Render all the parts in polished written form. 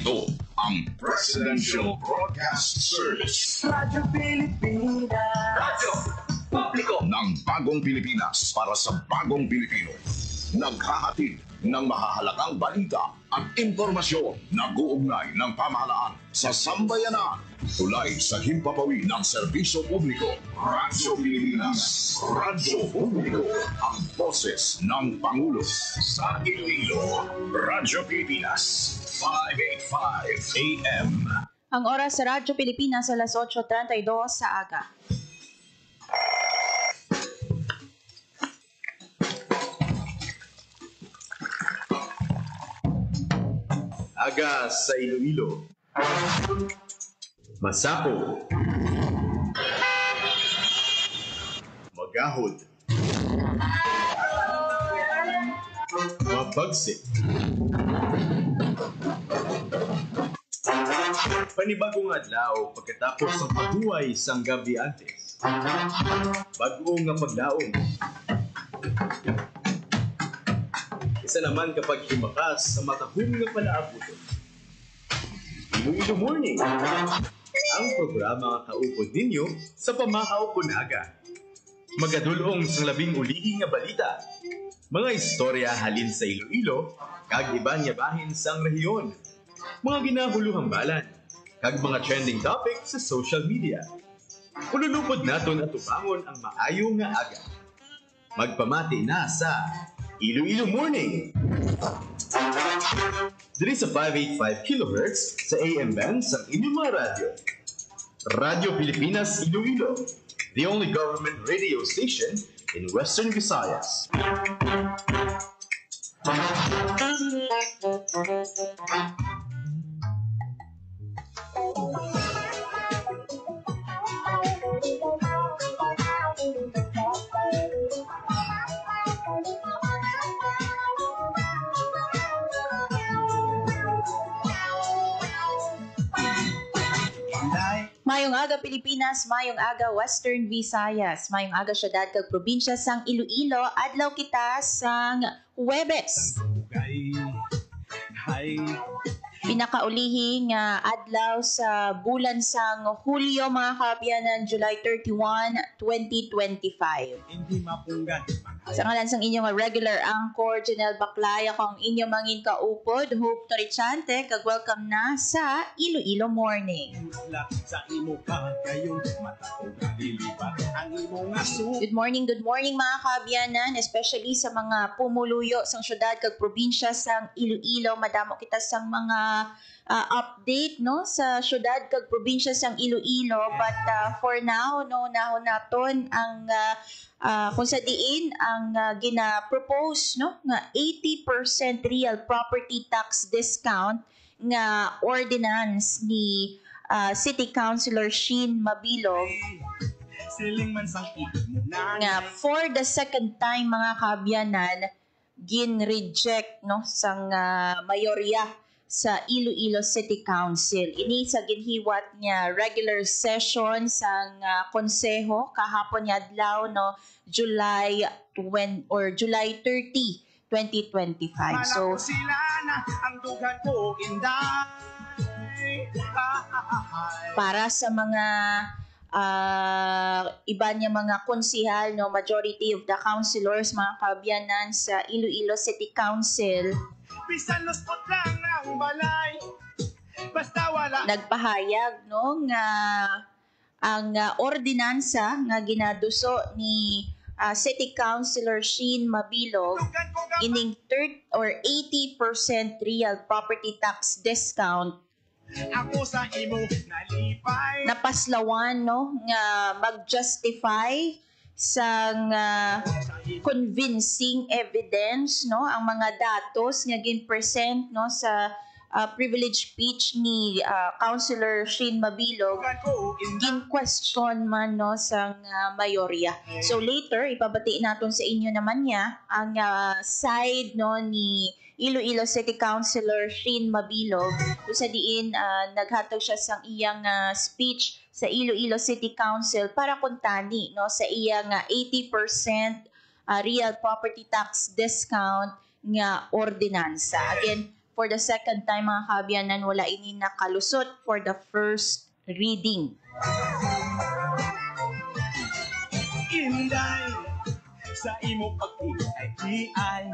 Ito ang Presidential Broadcast Service. Radyo Pilipinas. Radyo Publiko ng Bagong Pilipinas para sa Bagong Pilipino. Naghahatid ng mahahalagang balita at impormasyon na guugnay ng pamahalaan sa sambayanan. Tulay sa himpapawid ng serbisyo publiko. Radyo Pilipinas. Radyo Publiko. Ang boses ng Pangulo. Sa Iloilo, Radyo Pilipinas. 585 AM. Ang oras sa Radyo Pilipinas alas 8:32 sa aga. Aga sa Iloilo. Masapo. Magahod. Mabagsik. Panibagong adlaw pagkatapos ng paghuway sang gabi antes. Bagong nga paglaom. Isa naman kapag himakas sa matahong nga palaabuton. Iloilo Morning, ang programa kaupod ninyo sa pamakaupon aga. Magadulong sa labing ulihi nga balita. Mga istorya halin sa Iloilo, kag iba niya bahin sang rehiyon. Mga ginahuluhang balan, kag mga trending topic sa social media. Ululupod naton at ubangon ang maayo nga aga. Magpamati na sa Iloilo Morning. Diri sa 585 kHz sa AM band sa inyong mga radyo. Radyo Pilipinas Iloilo, the only government radio station in Western Visayas. Mayong aga Pilipinas, mayong aga Western Visayas, mayong aga syudad kag probinsya sang Iloilo, adlaw kita sang Huwebes. Pinakaulihing adlaw sa bulan sang Hulyo, mga kaabyanan, July 31, 2025. Sa ngalan sang inyong regular anchor, Janelle Baclaya, kung inyong mangin kaupod, Hope Torichante, kag welcome na sa Iloilo Morning. Good morning mga kaabyanan, especially sa mga pumuluyo sang syudad kag probinsya sang Iloilo. Madamo kita sang mga update no sa syudad kag probinsya sang Iloilo, but for now no nahon naton ang kung sa diin ang gina-propose no nga 80% real property tax discount nga ordinance ni City Councilor Sheen Mabilog nga for the second time, mga kaabyanan, gin-reject no sang mayorya sa Iloilo City Council. Ini sa ginhiwat niya regular session sang konseho kahapon nga adlaw no July 30, 2025. So para sa mga iba niya mga konsihal no, majority of the councilors, mga kaabyanan sa Iloilo City Council, nagpahayag no nga ang ordinansa nga ginaduso ni City Councilor Sheen Mabilog ining 80% real property tax discount napaslawan no nga mag-justify sang convincing evidence no ang mga datos nga gin-present no sa privilege speech ni Councilor Sheen Mabilog, gin-question man no sang mayorya. So later ipabati naton sa inyo naman niya ang side no ni Iloilo City Councilor Sheen Mabilog, kung sa diin naghatag siya sang iyang speech sa Iloilo City Council para kuntani no sa iyang 80% real property tax discount nga ordinansa. Again, for the second time mga kaabyanan, wala ini nakalusot for the first reading. Inday sa imo pag-iay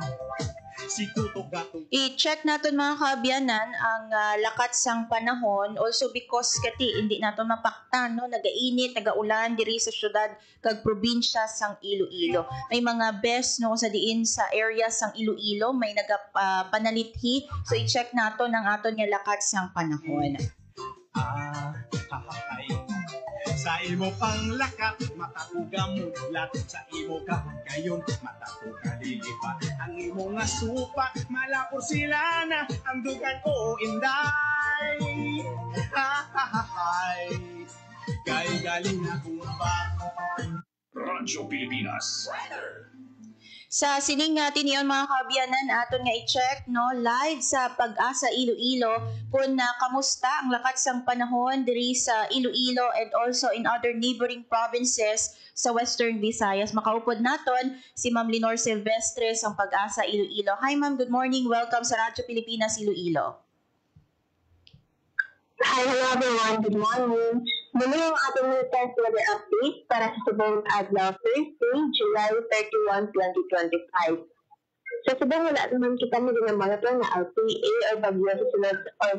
si tutok gatong I-check natin mga kaabyanan ang lakat sang panahon also because kati hindi natin mapaktan no nagainit nagaulan diri sa syudad kag probinsya sang Iloilo. May mga best no sa diin sa area sang Iloilo may nagapanalithi so i-check naton ang aton nga lakat sang panahon. hahay sa imo panglakat matapuga mudlat sa imo kahagayon matapuga lilipat ang imo nga supa malapor sila na ang dugan ko inday hahay kay galing na kumba Radyo Pilipinas. Sa sining natin iyon mga kaabyanan, aton nga i-check no live sa Pag-asa Iloilo kung kamusta ang lakat sang panahon diri sa Iloilo and also in other neighboring provinces sa Western Visayas. Makaupod naton si Ma'am Lenore Silvestre sang Pag-asa Iloilo. Hi ma'am, good morning. Welcome sa Radyo Pilipinas Iloilo. Hi, hello everyone. Good morning. Muli ang ating latest weather update para sa Subong Adlaw Thursday, July 31, 2025. Sa Subong, wala naman kita na dinamonitor na LPA or bagyo sa sunod or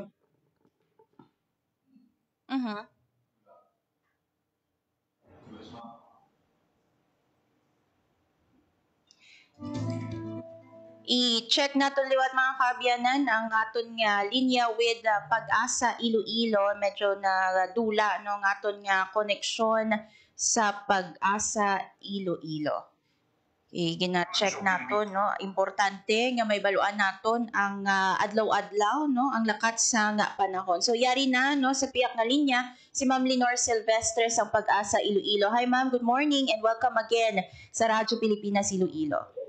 I-check natin liwat mga kaabyanan ang aton nga linya with Pag-asa Iloilo. Medyo na dula no, ang aton nga koneksyon sa Pag-asa Iloilo. Gina-check naton no, importante nga may baluan naton ang adlaw-adlaw no, ang lakat sa nga panahon. So yari na no sa piyak nga linya si Ma'am Lenore Silvestre sa Pag-asa Iloilo. Hi ma'am, good morning and welcome again sa Radyo Pilipinas Iloilo.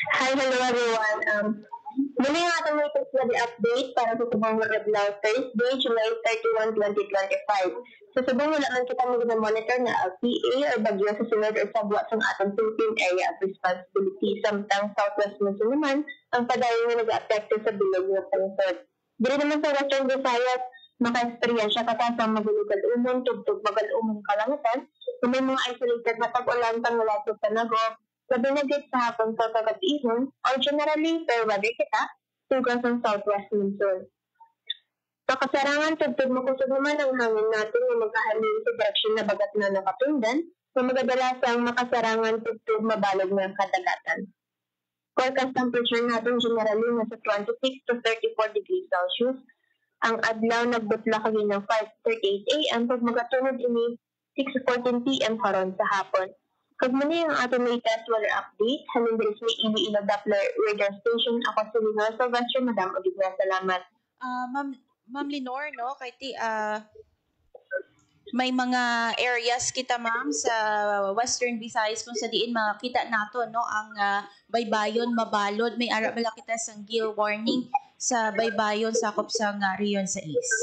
Hi, hello everyone. Muli ang ating latest weather update para sa Subong Adlaw Thursday, July 31, 2025. Sa Subong, wala man kita mag-monitor na LPA or bagyo sa sunod or sabwa sa atong Philippine Area of Responsibility. Samtang Southwest Luzon naman, ang padayon na nag-apekto sa bilog ng pangsod. Dito naman sa Western Visayas, maka-experience ka ta sa magulugad-umon, tugtog magal-umon kalangitan, kung may mga isolated na pag-ulan pang wala sa panagop, labi na git sa hapon sa kagad-ihon, or generally, fair weather kita, tugas ng Southwest Monsoon. Sa kasarangan, tugtog makusog naman ang hangin natin na magkahalin sa direction na bagat na nakatundan, na magadalasang makasarangan tugtog mabalog ng kadagatan. Forecast temperature natin generally nasa 26 to 34 degrees Celsius. Ang adlaw nagbutla kami ng 5:38 a.m. pag magatunod ini 6:14 p.m. karon sa hapon. Kag muna yung ating latest weather update, halin diri sa Iloilo Doppler Radio Station. Ako si Lenore Silvestre, Madam Olivia, salamat. Ma'am Lenore, no, kay may mga areas kita ma'am sa Western Visayas kung sa diin makita nato no ang baybayon mabalod may ara bala kita sang gale warning sa baybayon sakop sa riyon sa east.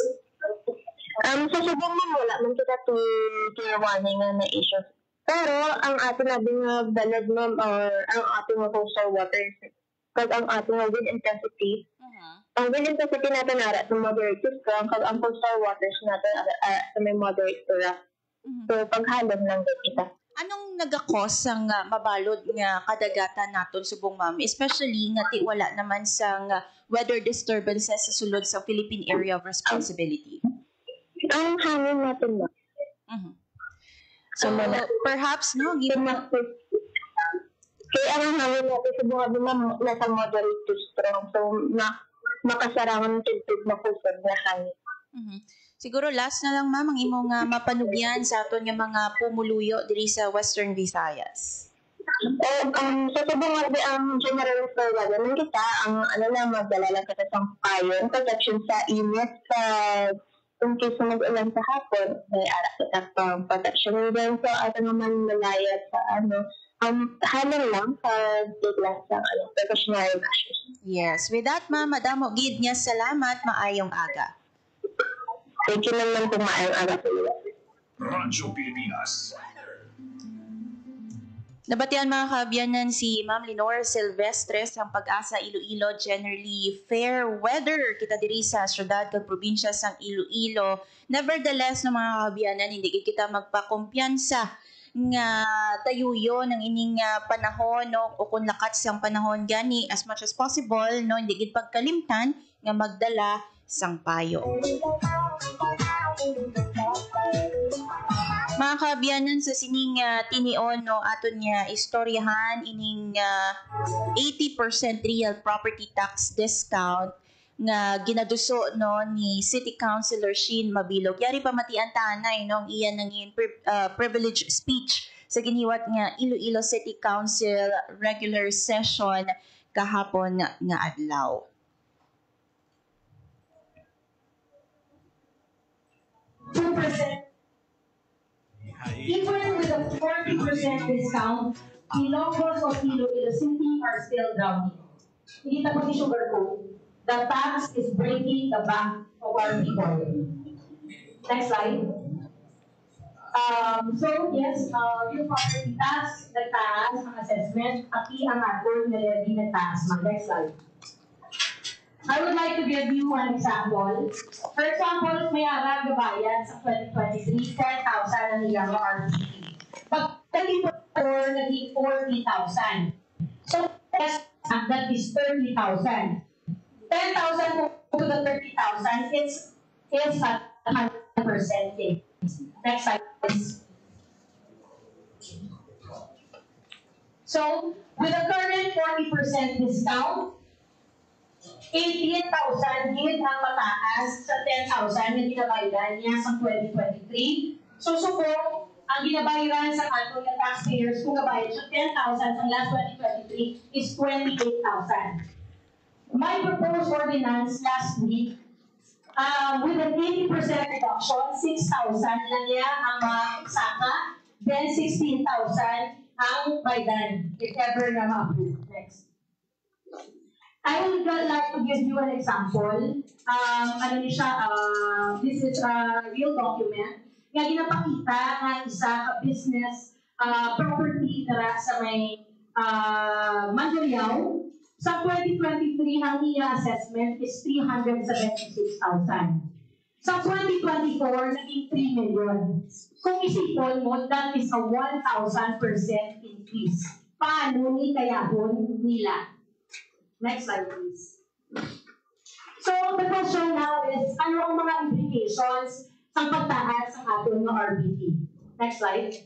Sa Subong mo, wala man kita to warning na issues. Pero ang ating nabing balad ma'am or ang ating coastal waters kag ang ating wind intensity ang wind intensity natin ara sa moderate to strong kag ang coastal waters natin sa may moderate to rough. So paghalom lang din kita. Anong nagakos ang mabalod nga kadagatan naton subong ma'am, especially nga ti wala naman sang weather disturbances sa sulod sa Philippine Area of Responsibility? Ang hangin natin ma'am. So perhaps no given kaya ang hangin natin sa bunga ma'am nasa moderate to strong, so makasarangan ng tugtog makusog na hangin. Siguro last na lang ma'am ang imong mapanugyan sa aton nga mga pumuluyo diri sa Western Visayas. Sa Subong ang general for weather man kita ang magdala lang kita sa payon protection sa init sa kung case na mag-ulan sa hapon, may ara kita pang protection din sa ato naman malaya sa halong lang sa bigla sa precautionary measures. Yes, with that ma'am, madamo gid nga salamat, maayong aga. Thank you naman kung maayong aga sa iyo. Radyo Pilipinas. Nabatian mga kaabyanan si Ma'am Lenore Silvestres ang Pag-asa Iloilo. Generally fair weather kita diri sa syudad kag probinsya sang Iloilo. Nevertheless no mga kaabyanan, hindi gid kita magpakumpiyansa nga tayuyo ng ining panahon no, o kung lakat siyang panahon gani as much as possible no, hindi gid pagkalimtan nga magdala sang payo. Mga kaabyanan, sa sining tinion no aton nga istoryahan ining 80% real property tax discount nga ginaduso no ni City Councilor Sheen Mabilog. Yari pa matian tanay no ang iyan nangin privilege speech sa giniwat nga Iloilo City Council regular session kahapon nga adlaw. Even with a 40% discount, Ilocos of Iloilo City are still drowning. Hindi tapos ni sugarcoat. The tax is breaking the back of our people. Next slide. So yes, yung property tax, nagtaas ang assessment, pati ang acord na levy nagtaas. Next slide. I would like to give you one example. For example, may arang gabayan sa 2023, 10,000 ang iyang RPT. Pag 2024, naging 40,000. So, that is 30,000. 10,000 to the 30,000 is at 100%. Next slide, please. So, with the current 40% discount, 18,000 gid ang mataas sa 10,000 na ginabayaran niya sa 2023. So, ang ginabayaran sa ating taxpayers kung nabayad siya 10,000 sa last 2023 is 28,000. My proposed ordinance last week, with an 80% reduction, 6,000 lang niya ang magsaka, then 16,000 ang bayaran, if ever na ma-approve. Next. I would like to give you an example. This is a real document nga ginapakita nga isa ka business property tara sa may Mandaluyong. Sa 2023, ang iya assessment is 376,000. Sa 2024, naging 3 million. Kung isipon mo, that is a 1,000% increase. Paano ni kayahon nila? Next slide, please. So, the question now is, ano ang mga implications ng pagtaas ng ating RPT? Next slide.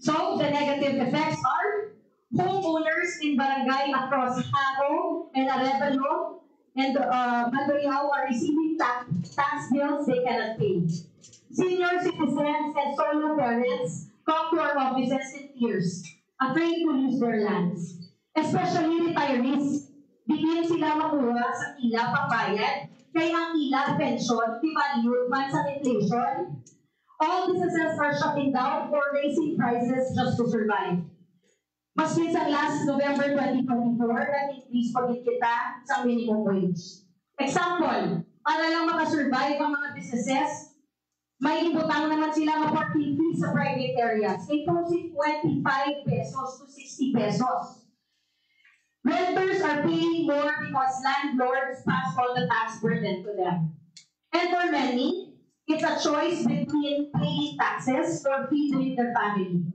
So, the negative effects are homeowners in barangay across Haro and Arevalo and Mandaluyong are receiving tax bills they cannot pay. Senior citizens and solo parents come to our offices in tears, afraid to lose their lands. Especially retirees, bigyan sila makuha sa ila pambayad, kaya ang ila pension devalued man sa inflation. All businesses are shutting down or raising prices just to survive. Mas minsan last November 2024, nag-increase pagit kita sa minimum wage. Example, para lang makasurvive ang mga businesses, may ibutang naman sila mga fees sa private areas. Imposing 25 pesos to 60 pesos. Renters are paying more because landlords pass all the tax burden to them. And for many, it's a choice between paying taxes or feeding their family.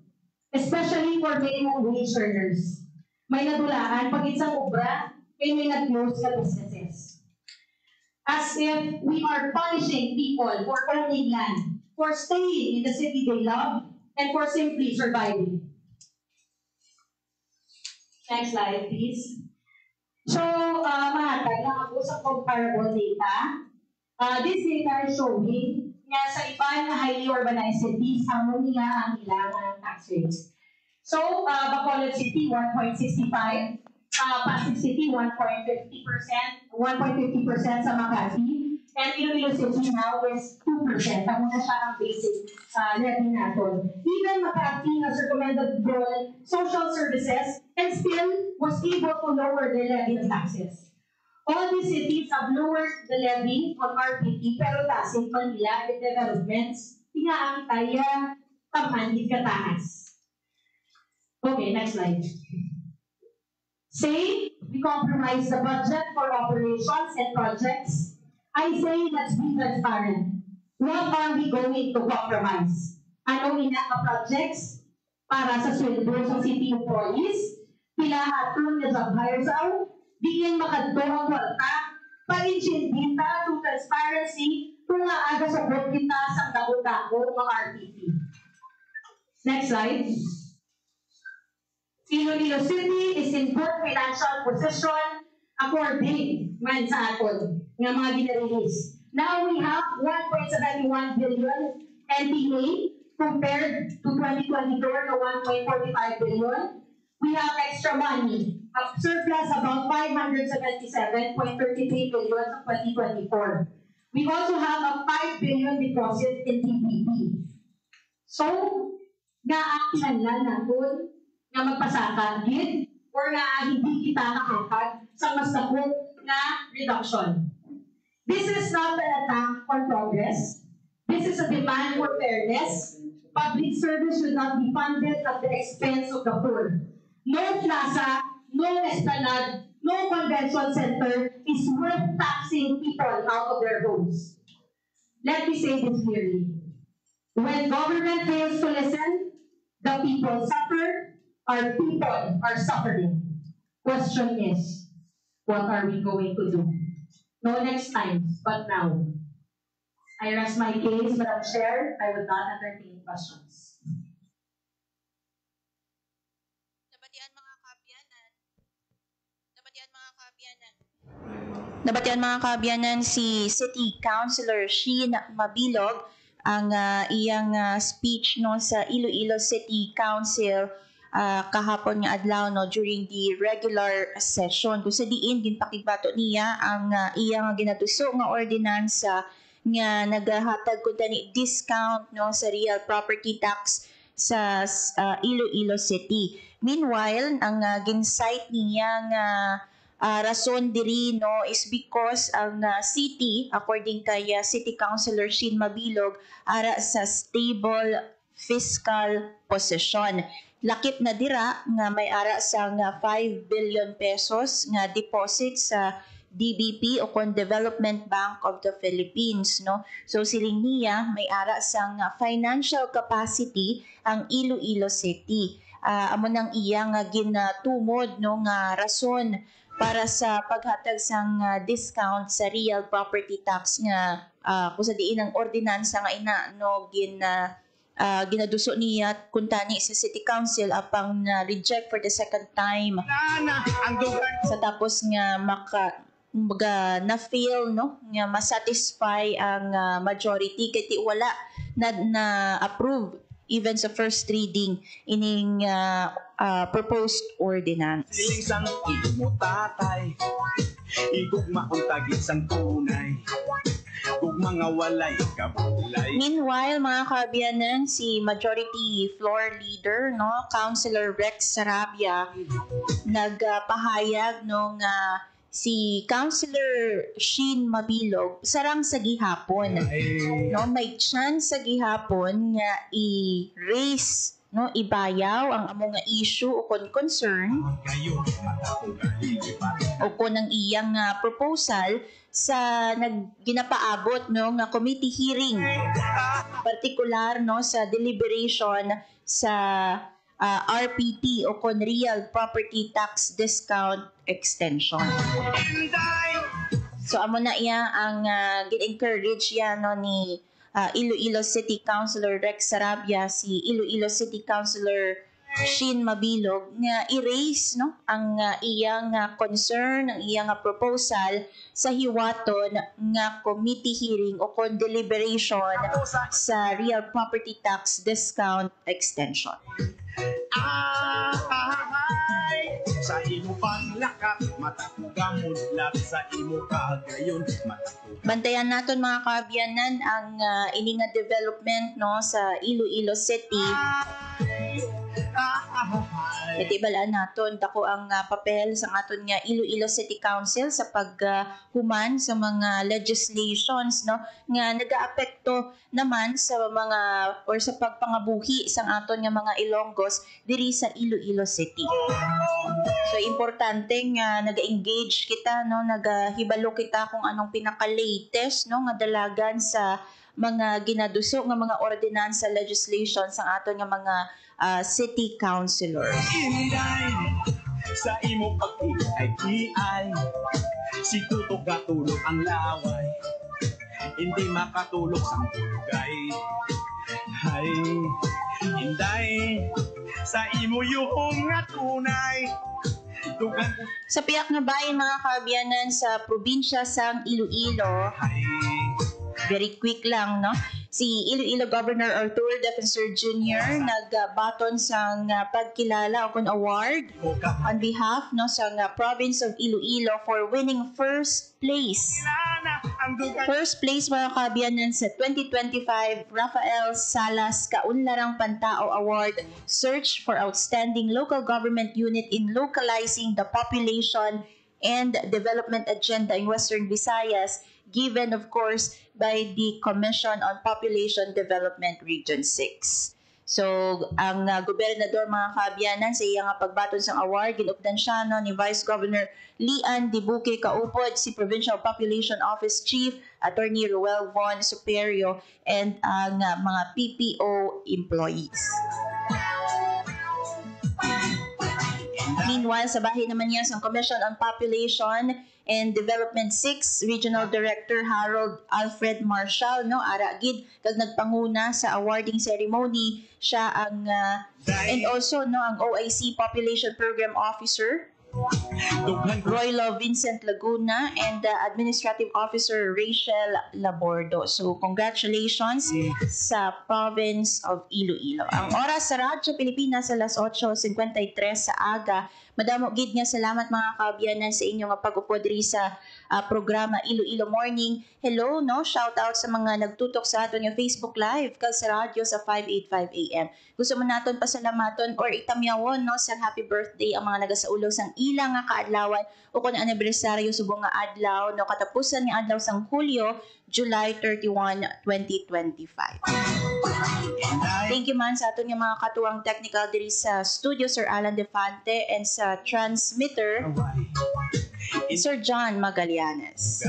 Especially for minimum wage earners. May nadulaan pag isang obra, may nag-close sa businesses. As if we are punishing people for owning land, for staying in the city they love, and for simply surviving. Next slide, please. So, mahatag lang ako sa comparable data. This data is showing nga sa iba na highly urbanized cities, amo nila ang ilang tax rates. So, Bacolod City, 1.65%, Pasig City, 1.50% sa Makati, and Iloilo City now is 2%. Amo na siya ang basic levy natin. Even Makati has recommended broad social services and still was able to lower the levy of taxes. All these cities have lowered the levy on RPT, pero tasig pa nila with developments, tingaan kaya taman kataas. Okay, next slide. Say we compromise the budget for operations and projects. I say let's be transparent. What are we going to compromise? Anong ina projects para sa sweldo sa city employees? Pilahaton na job hires out? Diin makadto ang kwarta? Pa-inchil kita to transparency kung naaga sa bot kita sa dako-dako ng RTP. Next slide. Iloilo City is in good financial position according man sa aton nga mga ginarelease. Now we have 1.71 billion NPA compared to 2024 na 1.45 billion. We have extra money, a surplus about 577.33 billion sa 2024. We also have a 5 billion deposit in TPP. So, naaktihan lang natin nga magpasaka gid or nga hindi kita nakakad sa mas dako nga reduction. This is not an attack on progress. This is a demand for fairness. Public service should not be funded at the expense of the poor. No plaza, no esplanade, no convention center is worth taxing people out of their homes. Let me say this clearly. When government fails to listen, the people suffer. Our people are suffering. Question is, what are we going to do? No next time, but now. I rest my case, Madam Chair. I would not entertain questions. Nabatian mga kaabyanan si City Councilor Sheen Mabilog ang iyang speech no sa Iloilo City Council kahapon nga adlaw no during the regular session kung sa diin ginpakigbato niya ang iyang ginatuso nga ordinansa nga nagahatag kun ni discount no sa real property tax sa Iloilo City. Meanwhile, ang gincite niya nga rason diri no is because ang city according kay City Councilor Sheen Mabilog ara sa stable fiscal position. Lakip na dira nga may ara sa nga 5 billion pesos nga deposit sa DBP o kon Development Bank of the Philippines no. So siling niya may ara sa nga financial capacity ang Iloilo City. Amo nang iya nga ginatumod no nga rason para sa paghatag sang discount sa real property tax nga kung sa diin ang ordinansa nga ina no ginaduso niya kuntani sa City Council apang reject for the second time sa tapos nga na-fail no nga masatisfy ang majority kay ti wala na approve even sa first reading ining proposed ordinance. Siling sang imo tatay, igugma ang tagit sang tunay, ug mga walay kabulay. Meanwhile, mga kaabyanan, si Majority Floor Leader, no, Councilor Rex Sarabia, nagpahayag nung si Councilor Sheen Mabilog sarang sa gihapon. No, may chance sa gihapon nga i-raise no ibayaw ang among nga issue o concern o kon ang iyang proposal sa ginapaabot no nga committee hearing partikular no sa deliberation sa RPT o kon Real Property Tax Discount Extension. So amo na iya ang gin-encourage ya no ni Iloilo City Councilor Rex Sarabia si Iloilo City Councilor Sheen Mabilog nga i-raise no ang iyang concern, ang iyang proposal sa hiwaton nga committee hearing o kon deliberation sa Real Property Tax Discount Extension. Sa imo panglakat, matakugang mudlat sa imo kagayon, matakugang. Bantayan naton mga kaabyanan ang ini nga development no sa Iloilo City Iti balaan naton dako ang papel sa aton nga Iloilo City Council sa paghuman sa mga legislations no nga nagaapekto naman sa mga or sa pagpangabuhi sang aton nga mga Ilonggos diri sa Iloilo City. So importante nga naga-engage kita no, nagahibalo kita kung anong pinaka-latest no nga dalagan sa mga ginaduso nga mga ordinansa legislation sa aton nga mga city councilors. Inday, sa imo pag-iay, si Tutok katulog ang laway, hindi makatulog sa bugay. Hay, Inday, sa imo yung nga tunay, dugan ko. Sa piyak nga bayan mga kaabyanan sa probinsya sang Iloilo, Hay, very quick lang no. Si Iloilo Governor Arturo Defensor Jr. nagbaton sang pagkilala o kun award on behalf no sa province of Iloilo for winning first place. First place mga kaabyanan sa 2025 Rafael Salas Kaunlarang Pantao Award Search for Outstanding Local Government Unit in Localizing the Population and Development Agenda in Western Visayas, given of course by the Commission on Population Development Region 6. So, ang gobernador mga kaabyanan sa iyang pagbaton sa award, ginupdan siya no, ni Vice Governor Lian Dibuque Kaupod, si Provincial Population Office Chief, Attorney Ruel Von Superio, and ang mga PPO employees. Meanwhile, sa bahay naman niya sa Commission on Population and Development 6, Regional Director Harold Alfred Marshall, no, aragid kag nagpanguna sa awarding ceremony siya ang and also no ang OIC Population Program Officer Roylo Vincent Laguna and Administrative Officer Rachel Labordo. So congratulations sa province of Iloilo. Ang oras sa Radyo Pilipinas alas 8:53 sa aga. Madamo gid nga salamat mga kaabyanan sa inyong pag-upod diri sa programa Iloilo Morning. Hello no, shout out sa mga nagtutok sa aton nga Facebook Live kag sa radyo sa 585 AM. Gusto mo naton pasalamaton or itamyawon no sa happy birthday ang mga nagasaulo sang ilang nga kaadlawan o kun anibersaryo subong nga adlaw no katapusan nga adlaw sang Hulyo, July 31, 2025. Thank you man sa aton nga mga katuwang technical diri sa studio Sir Alan Defante and sa transmitter Sir John Magallanes.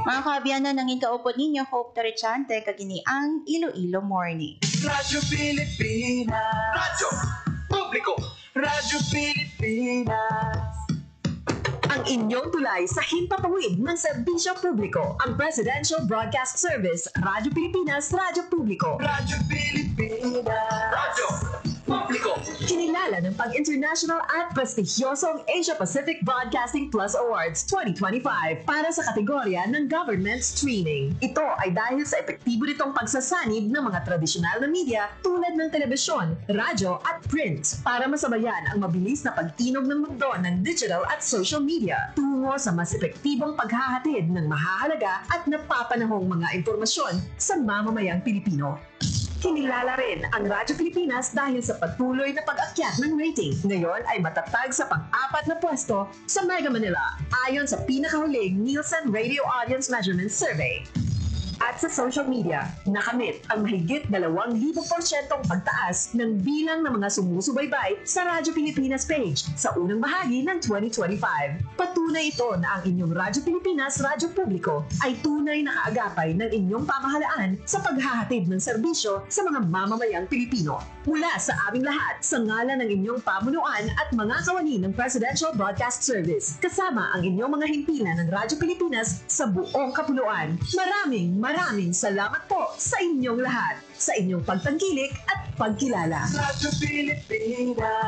Mga kaabyanan nang ikaupod ninyo Hope Tarichante kagini ang Iloilo Morning. Radyo Pilipinas, Radyo Publiko, Radyo Pilipinas. Ang inyong tulay sa himpapawid ng serbisyo publiko, ang Presidential Broadcast Service, Radyo Pilipinas, Radyo Publiko. Radyo Pilipinas, Radyo Publiko. Kinilala ng pag-international at prestigyosong Asia Pacific Broadcasting Plus Awards 2025 para sa kategorya ng Government Streaming. Ito ay dahil sa epektibo nitong pagsasanib ng mga tradisyonal na media tulad ng telebisyon, radyo at print para masabayan ang mabilis na pagtinog ng mundo ng digital at social media tungo sa mas epektibong paghahatid ng mahahalaga at napapanahong mga impormasyon sa mamamayang Pilipino. Kinilala rin ang Radyo Pilipinas dahil sa patuloy na pag-akyat ng rating. Ngayon ay matatag sa pang-4 na pwesto sa Mega Manila ayon sa pinakahuling Nielsen Radio Audience Measurement Survey. At sa social media, nakamit ang mahigit 2,000% pagtaas ng bilang ng mga sumusubaybay sa Radyo Pilipinas page sa unang bahagi ng 2025. Patunay ito na ang inyong Radyo Pilipinas Radyo Publiko ay tunay na kaagapay ng inyong pamahalaan sa paghahatid ng serbisyo sa mga mamamayang Pilipino. Mula sa aming lahat, sa ngalan ng inyong pamunuan at mga kawani ng Presidential Broadcast Service, kasama ang inyong mga himpilan ng Radyo Pilipinas sa buong kapuluan. Maraming salamat po sa inyong lahat, sa inyong pagtangkilik at pagkilala. Radyo Pilipinas.